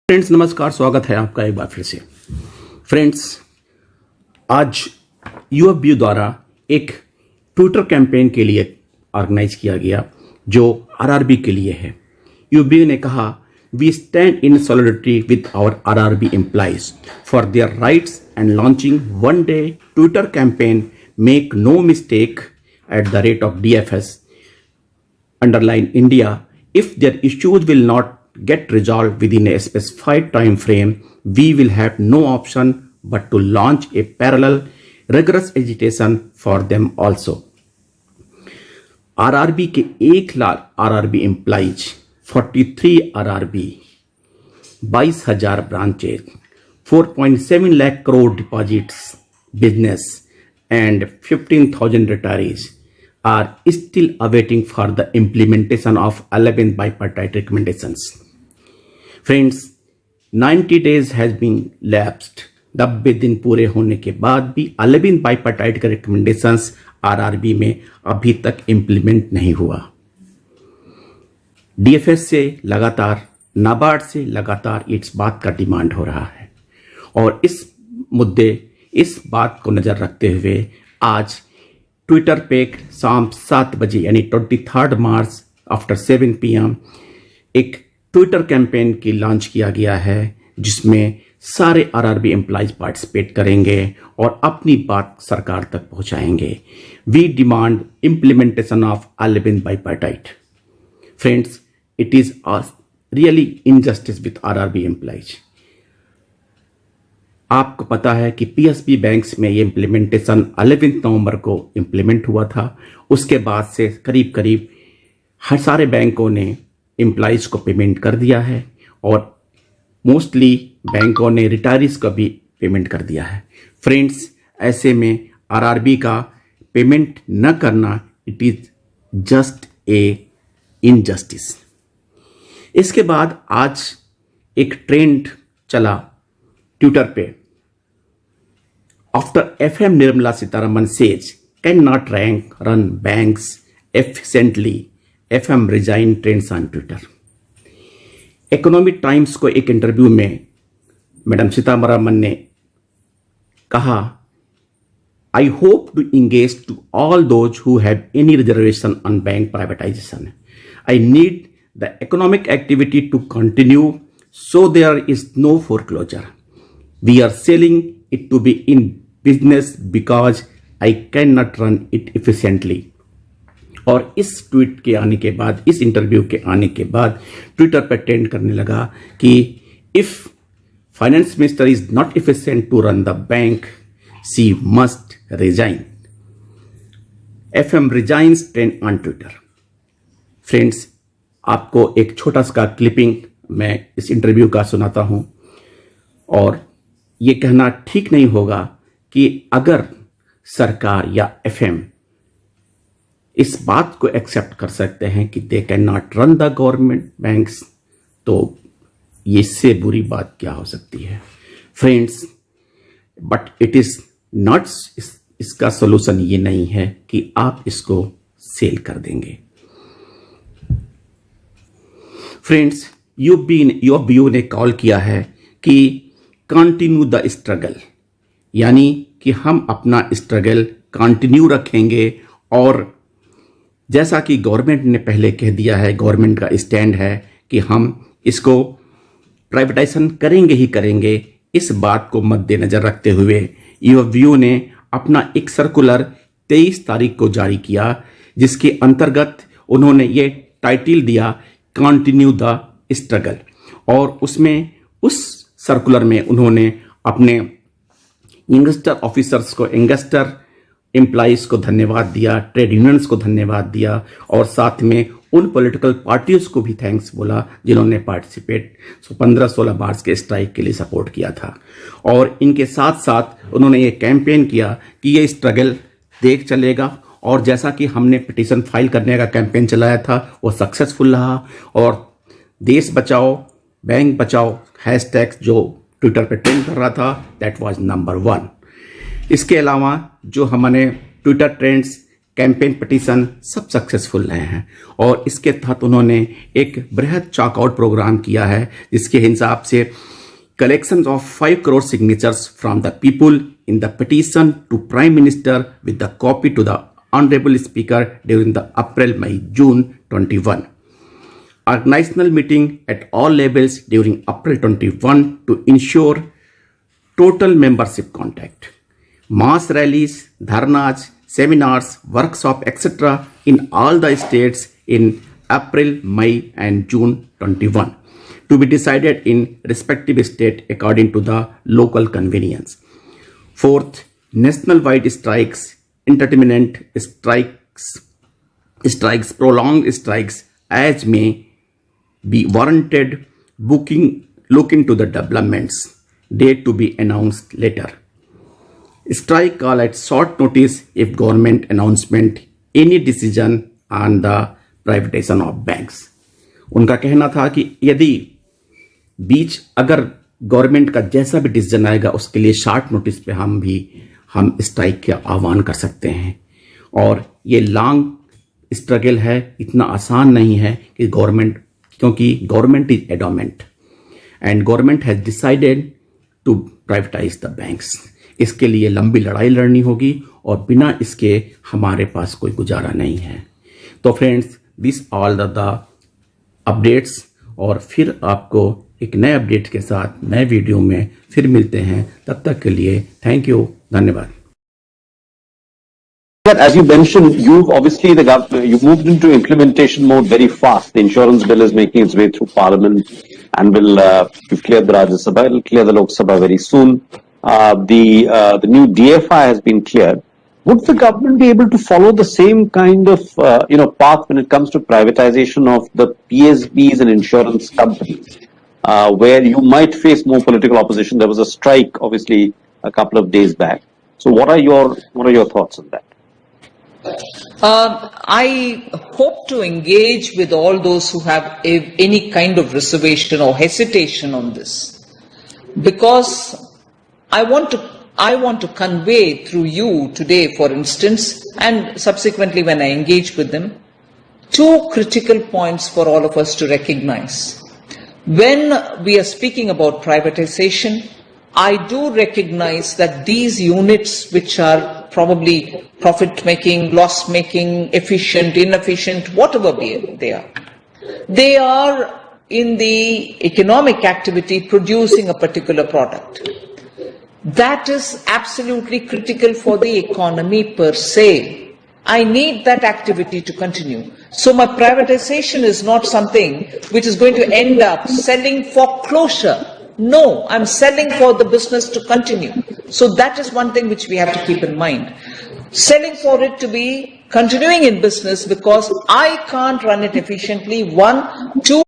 Friends नमस्कार, स्वागत है आपका एक बार फिर से। फ्रेंड्स, आज यूएफबीयू द्वारा एक ट्विटर कैंपेन के लिए ऑर्गेनाइज किया गया जो आरआरबी के लिए है। यूएफबीयू ने कहा, we stand in solidarity with our RRB employees for their rights and launching one day Twitter campaign make no mistake at the rate of DFS underline India. If their issues will not get resolved within a specified time frame, we will have no option but to launch a parallel rigorous agitation for them also. RRB के 1 lakh RRB employees, 43 RRB, 22,000 branches, 4.7 lakh crore deposits business and 15,000 retirees are still awaiting for the implementation of 11th bipartite recommendations. Friends, 90 days has been lapsed. 90 दिन पूरे होने के बाद भी 11th bipartite के recommendations RRB में अभी तक implement नहीं हुआ। डीएफएस से लगातार, नाबार्ड से लगातार इस बात का डिमांड हो रहा है और इस बात को नजर रखते हुए आज ट्विटर पे शाम 7 बजे यानी 23 मार्च आफ्टर 7 PM एक ट्विटर कैंपेन की लॉन्च किया गया है जिसमें सारे आरआरबी एम्प्लॉइज पार्टिसिपेट करेंगे और अपनी बात सरकार तक पहुंचाएंगे। We demand implementation of 11th bipartite. Friends, it is really injustice with RRB employees. आपको पता है कि पीएसबी बैंक्स में ये इम्प्लीमेंटेशन 11 नवंबर को इम्प्लीमेंट हुआ था। उसके बाद से करीब हर सारे बैंकों ने एम्प्लॉइज को पेमेंट कर दिया है और मोस्टली बैंकों ने रिटायरीज को भी पेमेंट कर दिया है। फ्रेंड्स, ऐसे में आरआरबी का पेमेंट न करना it is just a injustice. इसके बाद आज एक ट्रेंड चला ट्विटर पे, after FM Nirmala Sitharaman says can not run banks efficiently, FM resign trends on Twitter. Economic Times को एक इंटरव्यू में मैडम सीतारमन ने कहा, I hope to engage to all those who have any reservation on bank privatisation. I need the economic activity to continue so there is no foreclosure. We are selling it to be in business because I cannot run it efficiently. और इस tweet के आने के बाद, इस interview के आने के बाद ट्विटर पर ट्रेंड करने लगा कि if finance minister is not efficient to run the bank, she must resign. FM resigns trend on Twitter. Friends, आपको एक छोटा सा क्लिपिंग मैं इस इंटरव्यू का सुनाता हूं और ये कहना ठीक नहीं होगा कि अगर सरकार या एफएम इस बात को एक्सेप्ट कर सकते हैं कि they can not run the government banks, तो ये इससे बुरी बात क्या हो सकती है। Friends, but it is not, इसका सोल्यूशन ये नहीं है कि आप इसको सेल कर देंगे। फ्रेंड्स, यूएफबीयू ने कॉल किया है कि कंटिन्यू द स्ट्रगल, यानी कि हम अपना स्ट्रगल कंटिन्यू रखेंगे और जैसा कि गवर्नमेंट ने पहले कह दिया है, गवर्नमेंट का स्टैंड है कि हम इसको प्राइवेटाइजेशन करेंगे ही करेंगे। इस बात को मद्देनजर रखते हुए यूएफबीयू ने अपना एक सर्कुलर 23 तारीख को जारी किया जिसके अंतर्गत उन्होंने ये टाइटल दिया, कंटिन्यू द स्ट्रगल। और उसमें उस सर्कुलर में उन्होंने अपने इन्वेस्टर ऑफिसर्स को, इन्वेस्टर एम्प्लॉइज को धन्यवाद दिया, ट्रेड यूनियंस को धन्यवाद दिया और साथ में उन पॉलिटिकल पार्टियों को भी थैंक्स बोला जिन्होंने पार्टिसिपेट 15-16 मार्च के स्ट्राइक के लिए सपोर्ट किया था। और इनके साथ साथ उन्होंने ये कैंपेन किया कि ये स्ट्रगल देख चलेगा और जैसा कि हमने पिटीशन फाइल करने का कैंपेन चलाया था वो सक्सेसफुल रहा और देश बचाओ बैंक बचाओ हैशटैग जो ट्विटर पे ट्रेंड कर रहा था, दैट वाज नंबर 1। इसके अलावा जो हमने ट्विटर ट्रेंड्स कैंपेन, पिटीशन सब सक्सेसफुल रहे हैं। और इसके तहत उन्होंने एक बृहद चॉकआउट प्रोग्राम किया है, जिसके हिसाब से collections of 5 crore signatures from the people in the petition to Prime Minister with the copy to the Honorable Speaker during the April-May-June 21. Organizational meeting at all levels during April 21 to ensure total membership contact. Mass rallies, dharnas, seminars, workshops, etc. in all the states in April, May and June 21. To be decided in respective state according to the local convenience. Fourth, national-wide strikes, intermittent strikes, prolonged strikes as may be warranted, look into the developments, date to be announced later. Strike call at short notice if government announcement any decision on the privatization of banks. उनका कहना था कि यदि बीच अगर government का जैसा भी decision आएगा उसके लिए शॉर्ट नोटिस पे हम स्ट्राइक का आह्वान कर सकते हैं। और ये लॉन्ग स्ट्रगल है, इतना आसान नहीं है कि क्योंकि government is adamant and government has decided to privatise the banks. इसके लिए लंबी लड़ाई लड़नी होगी और बिना इसके हमारे पास कोई गुजारा नहीं है। तो friends, this all the updates, और फिर आपको एक नए अपडेट के साथ नए वीडियो में फिर मिलते हैं। तब तक के लिए थैंक यू, धन्यवाद। As you mentioned, you've obviously you've moved into implementation mode very fast. The insurance bill is making its way through Parliament and you've cleared the Rajya Sabha. It'll clear the Lok Sabha very soon. The new DFI has been cleared. Would the government be able to follow the same kind of path when it comes to privatization of the PSBs and insurance companies, where you might face more political opposition? There was a strike, obviously, a couple of days back. So, what are your thoughts on that? I hope to engage with all those who have any kind of reservation or hesitation on this, because I want to convey through you today, for instance, and subsequently when I engage with them, two critical points for all of us to recognize. When we are speaking about privatization, I do recognize that these units, which are probably profit-making, loss-making, efficient, inefficient, whatever they are in the economic activity producing a particular product. That is absolutely critical for the economy per se. I need that activity to continue. So my privatization is not something which is going to end up selling for closure. No, I'm selling for the business to continue. So that is one thing which we have to keep in mind. Selling for it to be continuing in business because I can't run it efficiently. One, two,